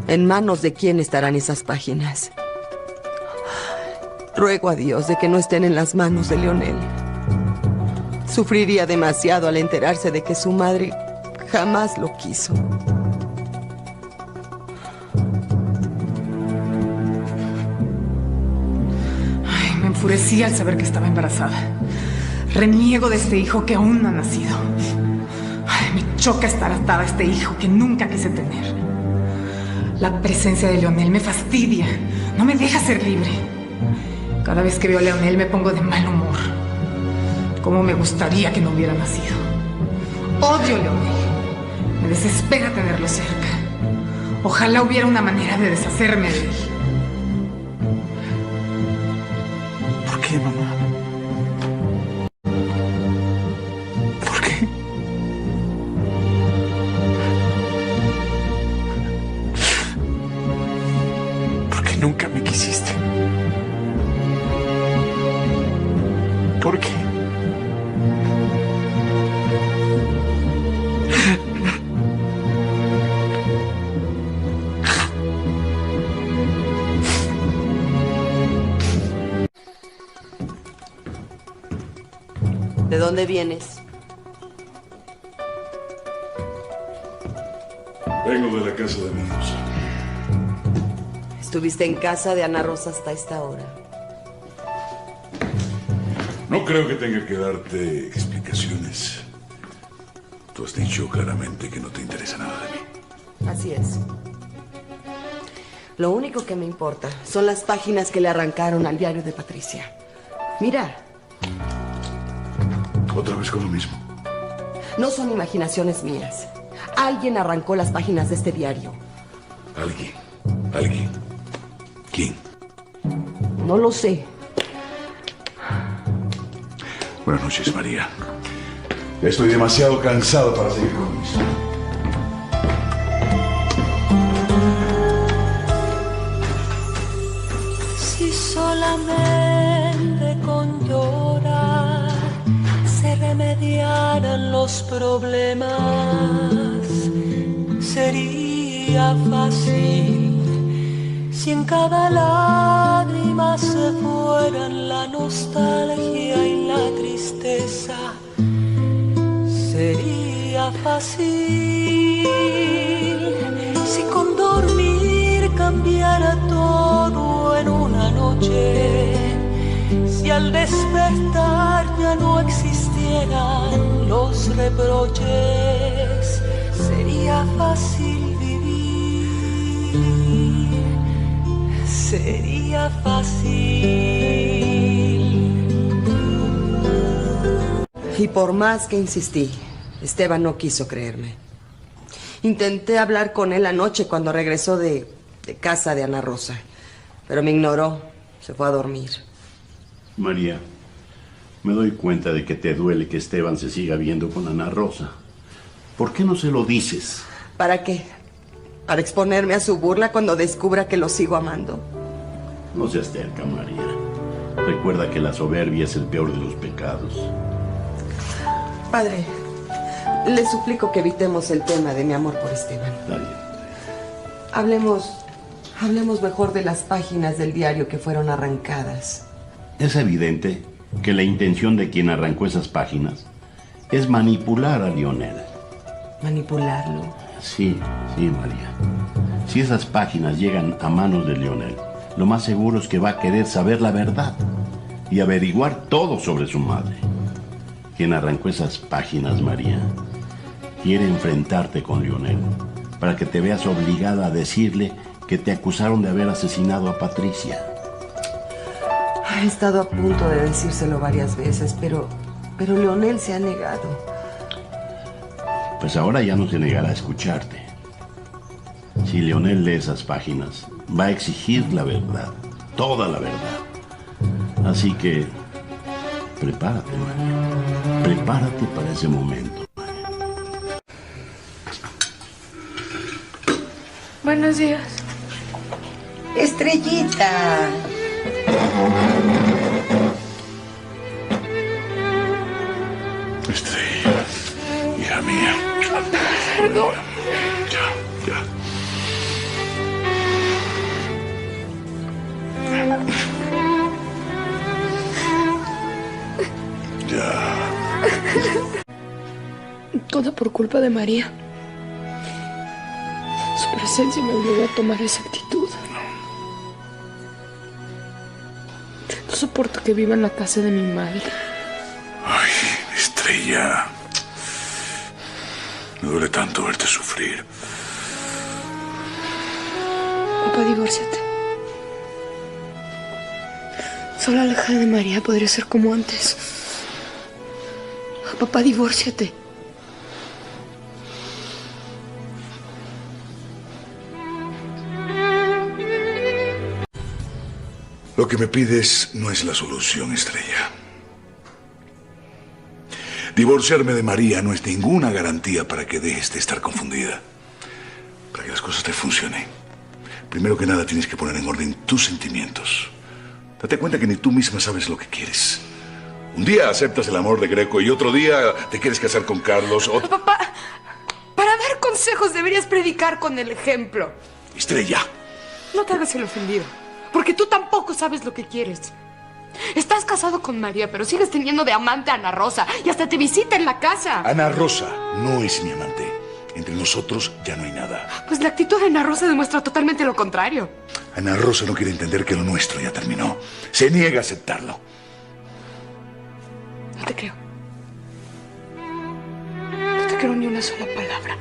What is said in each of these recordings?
¿En manos de quién estarán esas páginas? Ruego a Dios de que no estén en las manos de Leonel. Sufriría demasiado al enterarse de que su madre jamás lo quiso. Ay, me enfurecí al saber que estaba embarazada. Reniego de este hijo que aún no ha nacido. Ay, me choca estar atada a este hijo que nunca quise tener. La presencia de Leonel me fastidia. No me deja ser libre. Cada vez que veo a Leonel me pongo de mal humor. Cómo me gustaría que no hubiera nacido. Odio a Leonel. Me desespera tenerlo cerca. Ojalá hubiera una manera de deshacerme de él. ¿Por qué, mamá? ¿Por qué? ¿Por qué nunca me quisiste? ¿Por qué? ¿De dónde vienes? Vengo de la casa de Ana Rosa. ¿Estuviste en casa de Ana Rosa hasta esta hora? No creo que tenga que darte explicaciones. Tú has dicho claramente que no te interesa nada de mí. Así es. Lo único que me importa son las páginas que le arrancaron al diario de Patricia. Mira. Otra vez con lo mismo. No son imaginaciones mías. Alguien arrancó las páginas de este diario. ¿Alguien? ¿Quién? No lo sé. Buenas noches, María. Estoy demasiado cansado para seguir con esto. Si solamente con llorar se remediaran los problemas, sería fácil. Si en cada lágrima se fueran la nostalgia y la tristeza, sería fácil. Si con dormir cambiara todo en una noche, si al despertar ya no existieran los reproches, sería fácil vivir. Sería fácil. Y por más que insistí, Esteban no quiso creerme. Intenté hablar con él anoche cuando regresó de casa de Ana Rosa, pero me ignoró, se fue a dormir. María, me doy cuenta de que te duele que Esteban se siga viendo con Ana Rosa. ¿Por qué no se lo dices? ¿Para qué? ¿Para exponerme a su burla cuando descubra que lo sigo amando? No seas terca, María. Recuerda que la soberbia es el peor de los pecados. Padre, le suplico que evitemos el tema de mi amor por Esteban. Está bien. Hablemos mejor de las páginas del diario que fueron arrancadas. Es evidente que la intención de quien arrancó esas páginas es manipular a Leonel. ¿Manipularlo? Sí, María. Si esas páginas llegan a manos de Leonel, lo más seguro es que va a querer saber la verdad y averiguar todo sobre su madre. Quien arrancó esas páginas, María, quiere enfrentarte con Leonel para que te veas obligada a decirle que te acusaron de haber asesinado a Patricia. He estado a punto de decírselo varias veces, pero Leonel se ha negado. Pues ahora ya no se negará a escucharte. Si Leonel lee esas páginas, va a exigir la verdad, toda la verdad. Así que, prepárate, María. Prepárate para ese momento. Buenos días. Estrellita. Estrella, hija mía. Perdón. Ya. Todo por culpa de María. Su presencia me obligó a tomar esa actitud. No soporto que viva en la casa de mi madre. Ay, Estrella. Me duele tanto verte sufrir. Papá, divórciate. Solo alejada de María podría ser como antes. Papá, divórciate. Lo que me pides no es la solución, Estrella. Divorciarme de María no es ninguna garantía para que dejes de estar confundida. Para que las cosas te funcionen. Primero que nada tienes que poner en orden tus sentimientos. Date cuenta que ni tú misma sabes lo que quieres. Un día aceptas el amor de Greco y otro día te quieres casar con Carlos. Papá, para dar consejos deberías predicar con el ejemplo. Estrella. No te hagas el ofendido, porque tú tampoco sabes lo que quieres. Estás casado con María, pero sigues teniendo de amante a Ana Rosa y hasta te visita en la casa. Ana Rosa no es mi amante. Entre nosotros ya no hay nada. Pues la actitud de Ana Rosa demuestra totalmente lo contrario. Ana Rosa no quiere entender que lo nuestro ya terminó. Se niega a aceptarlo. No te creo. No te creo ni una sola palabra.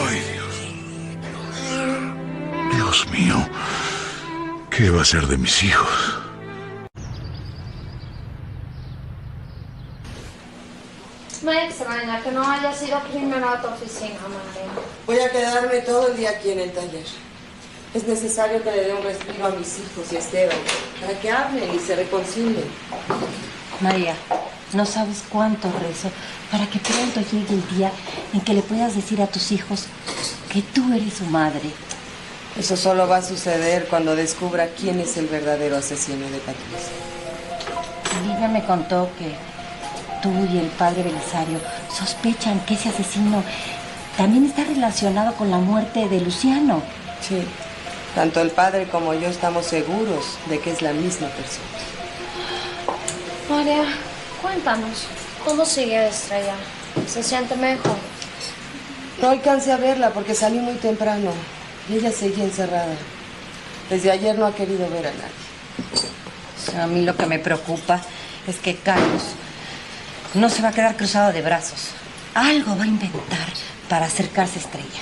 Ay, Dios mío. ¿Qué va a ser de mis hijos? Me extraña que no hayas ido primero a tu oficina, María. Voy a quedarme todo el día aquí en el taller. Es necesario que le dé un respiro a mis hijos y a Esteban para que hablen y se reconcilien. María, no sabes cuánto rezo para que pronto llegue el día en que le puedas decir a tus hijos que tú eres su madre. Eso solo va a suceder cuando descubra quién es el verdadero asesino de Patricia. Olivia me contó que tú y el padre Belisario sospechan que ese asesino también está relacionado con la muerte de Luciano. Sí, tanto el padre como yo estamos seguros de que es la misma persona. María, cuéntanos, ¿cómo sigue Estrella? ¿Se siente mejor? No alcancé a verla porque salí muy temprano y ella seguía encerrada. Desde ayer no ha querido ver a nadie. A mí lo que me preocupa es que Carlos no se va a quedar cruzado de brazos. Algo va a inventar para acercarse a Estrella.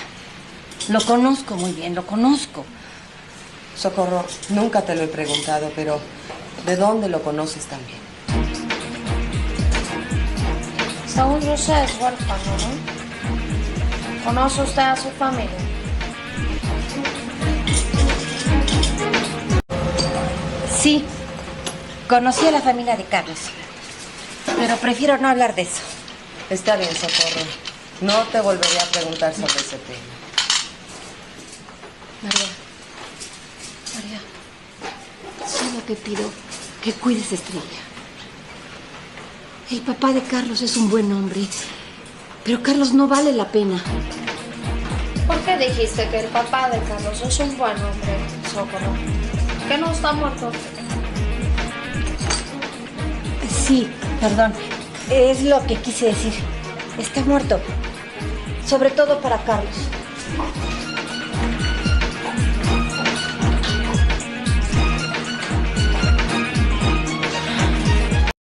Lo conozco muy bien, lo conozco. Socorro, nunca te lo he preguntado, pero ¿de dónde lo conoces también? Según yo sé, es huérfano, ¿no? ¿Conoce usted a su familia? Sí, conocí a la familia de Carlos, pero prefiero no hablar de eso. Está bien, Socorro. No te volveré a preguntar sobre ese tema. María, solo te pido que cuides a Estrella. El papá de Carlos es un buen hombre, pero Carlos no vale la pena. ¿Por qué dijiste que el papá de Carlos es un buen hombre, Socorro? ¿Que no está muerto? Sí, perdón. Es lo que quise decir. Está muerto. Sobre todo para Carlos.